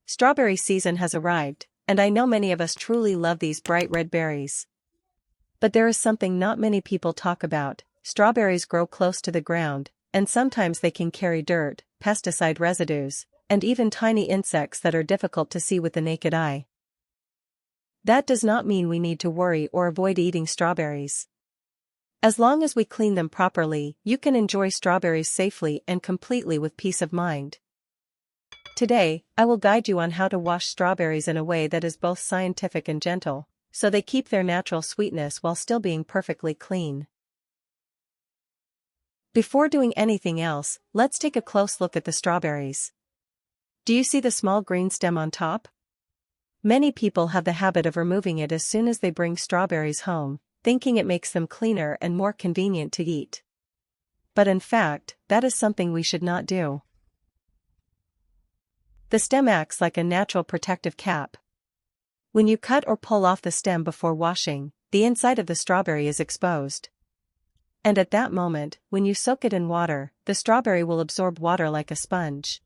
Strawberry season has arrived, and I know many of us truly love these bright red berries. But there is something not many people talk about. Strawberries grow close to the ground, and sometimes they can carry dirt, pesticide residues, and even tiny insects that are difficult to see with the naked eye. That does not mean we need to worry or avoid eating strawberries. As long as we clean them properly, you can enjoy strawberries safely and completely with peace of mind. Today, I will guide you on how to wash strawberries in a way that is both scientific and gentle, so they keep their natural sweetness while still being perfectly clean. Before doing anything else, let's take a close look at the strawberries. Do you see the small green stem on top? Many people have the habit of removing it as soon as they bring strawberries home, thinking it makes them cleaner and more convenient to eat. But in fact, that is something we should not do. The stem acts like a natural protective cap. When you cut or pull off the stem before washing, the inside of the strawberry is exposed. And at that moment, when you soak it in water, the strawberry will absorb water like a sponge.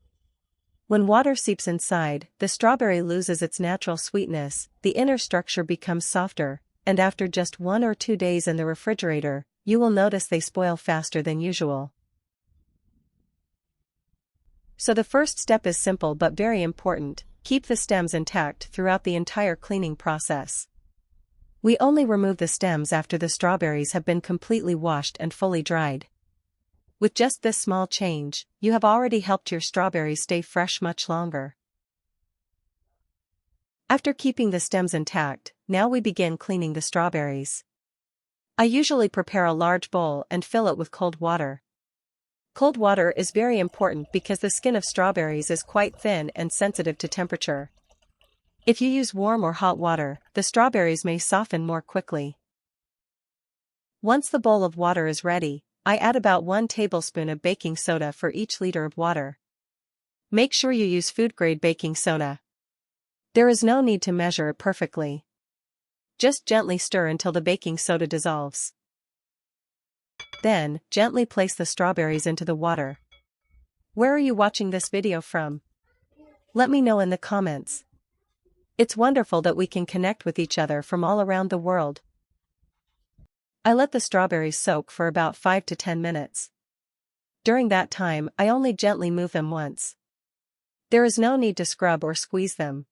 When water seeps inside, the strawberry loses its natural sweetness, the inner structure becomes softer, and after just 1 or 2 days in the refrigerator, you will notice they spoil faster than usual. So the first step is simple but very important: keep the stems intact throughout the entire cleaning process. We only remove the stems after the strawberries have been completely washed and fully dried. With just this small change, you have already helped your strawberries stay fresh much longer. After keeping the stems intact, now we begin cleaning the strawberries. I usually prepare a large bowl and fill it with cold water. Cold water is very important because the skin of strawberries is quite thin and sensitive to temperature. If you use warm or hot water, the strawberries may soften more quickly. Once the bowl of water is ready, I add about 1 tablespoon of baking soda for each liter of water. Make sure you use food-grade baking soda. There is no need to measure it perfectly. Just gently stir until the baking soda dissolves. Then, gently place the strawberries into the water. Where are you watching this video from? Let me know in the comments. It's wonderful that we can connect with each other from all around the world. I let the strawberries soak for about 5 to 10 minutes. During that time, I only gently move them once. There is no need to scrub or squeeze them.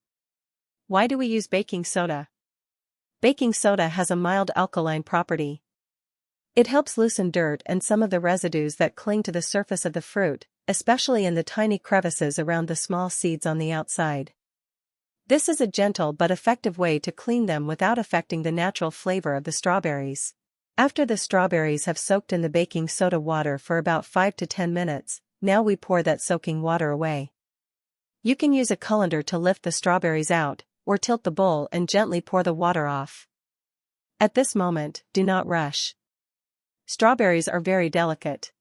Why do we use baking soda? Baking soda has a mild alkaline property. It helps loosen dirt and some of the residues that cling to the surface of the fruit, especially in the tiny crevices around the small seeds on the outside. This is a gentle but effective way to clean them without affecting the natural flavor of the strawberries. After the strawberries have soaked in the baking soda water for about 5 to 10 minutes, now we pour that soaking water away. You can use a colander to lift the strawberries out, or tilt the bowl and gently pour the water off. At this moment, do not rush. Strawberries are very delicate.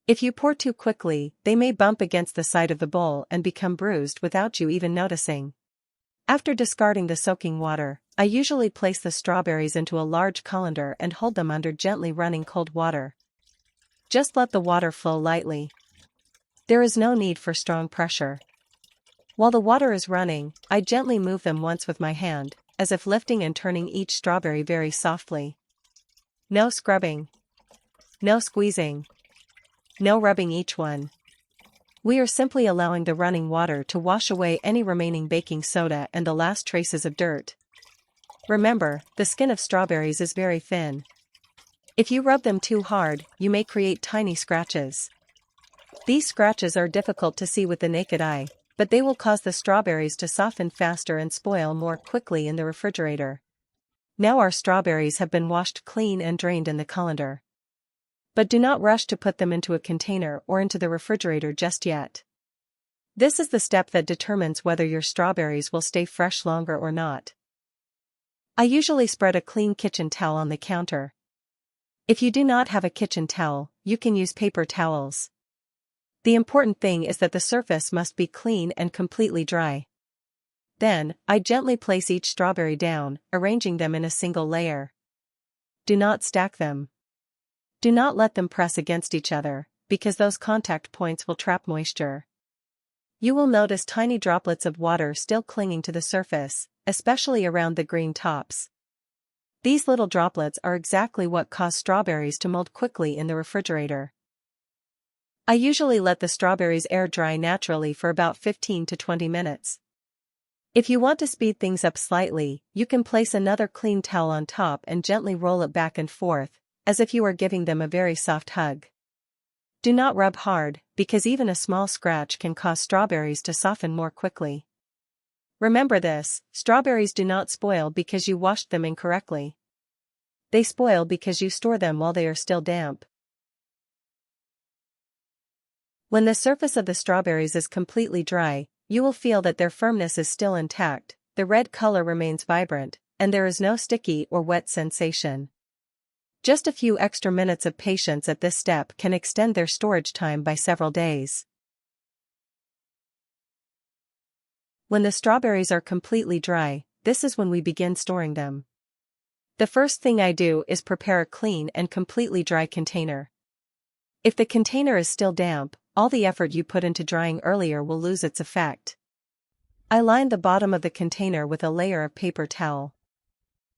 If you pour too quickly, they may bump against the side of the bowl and become bruised without you even noticing. After discarding the soaking water, I usually place the strawberries into a large colander and hold them under gently running cold water. Just let the water flow lightly. There is no need for strong pressure. While the water is running, I gently move them once with my hand, as if lifting and turning each strawberry very softly. No scrubbing. No squeezing. No rubbing each one. We are simply allowing the running water to wash away any remaining baking soda and the last traces of dirt. Remember, the skin of strawberries is very thin. If you rub them too hard, you may create tiny scratches. These scratches are difficult to see with the naked eye, but they will cause the strawberries to soften faster and spoil more quickly in the refrigerator. Now our strawberries have been washed clean and drained in the colander. But do not rush to put them into a container or into the refrigerator just yet. This is the step that determines whether your strawberries will stay fresh longer or not. I usually spread a clean kitchen towel on the counter. If you do not have a kitchen towel, you can use paper towels. The important thing is that the surface must be clean and completely dry. Then, I gently place each strawberry down, arranging them in a single layer. Do not stack them. Do not let them press against each other, because those contact points will trap moisture. You will notice tiny droplets of water still clinging to the surface, especially around the green tops. These little droplets are exactly what cause strawberries to mold quickly in the refrigerator. I usually let the strawberries air dry naturally for about 15 to 20 minutes. If you want to speed things up slightly, you can place another clean towel on top and gently roll it back and forth, as if you were giving them a very soft hug. Do not rub hard, because even a small scratch can cause strawberries to soften more quickly. Remember this: strawberries do not spoil because you washed them incorrectly. They spoil because you store them while they are still damp. When the surface of the strawberries is completely dry, you will feel that their firmness is still intact, the red color remains vibrant, and there is no sticky or wet sensation. Just a few extra minutes of patience at this step can extend their storage time by several days. When the strawberries are completely dry, this is when we begin storing them. The first thing I do is prepare a clean and completely dry container. If the container is still damp, all the effort you put into drying earlier will lose its effect. I line the bottom of the container with a layer of paper towel.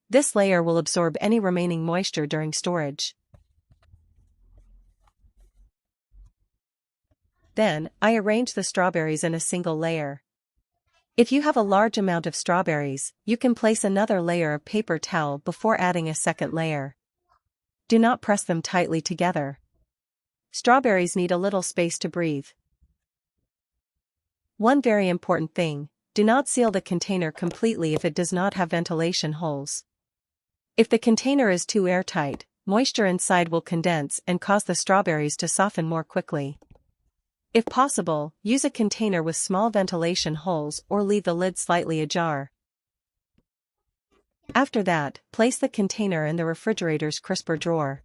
This layer will absorb any remaining moisture during storage. Then, I arrange the strawberries in a single layer. If you have a large amount of strawberries, you can place another layer of paper towel before adding a second layer. Do not press them tightly together. Strawberries need a little space to breathe. One very important thing: do not seal the container completely if it does not have ventilation holes. If the container is too airtight, moisture inside will condense and cause the strawberries to soften more quickly. If possible, use a container with small ventilation holes or leave the lid slightly ajar. After that, place the container in the refrigerator's crisper drawer.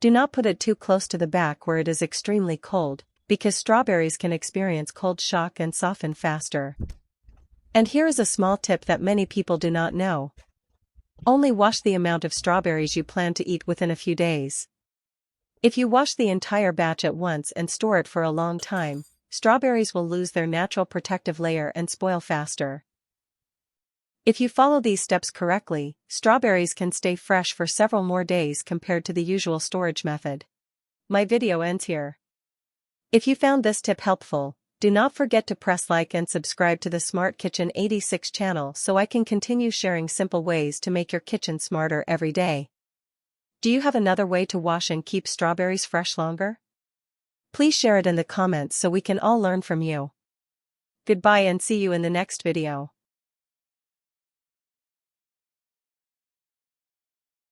Do not put it too close to the back where it is extremely cold, because strawberries can experience cold shock and soften faster. And here is a small tip that many people do not know. Only wash the amount of strawberries you plan to eat within a few days. If you wash the entire batch at once and store it for a long time, strawberries will lose their natural protective layer and spoil faster. If you follow these steps correctly, strawberries can stay fresh for several more days compared to the usual storage method. My video ends here. If you found this tip helpful, do not forget to press like and subscribe to the Smart Kitchen 86 channel so I can continue sharing simple ways to make your kitchen smarter every day. Do you have another way to wash and keep strawberries fresh longer? Please share it in the comments so we can all learn from you. Goodbye and see you in the next video.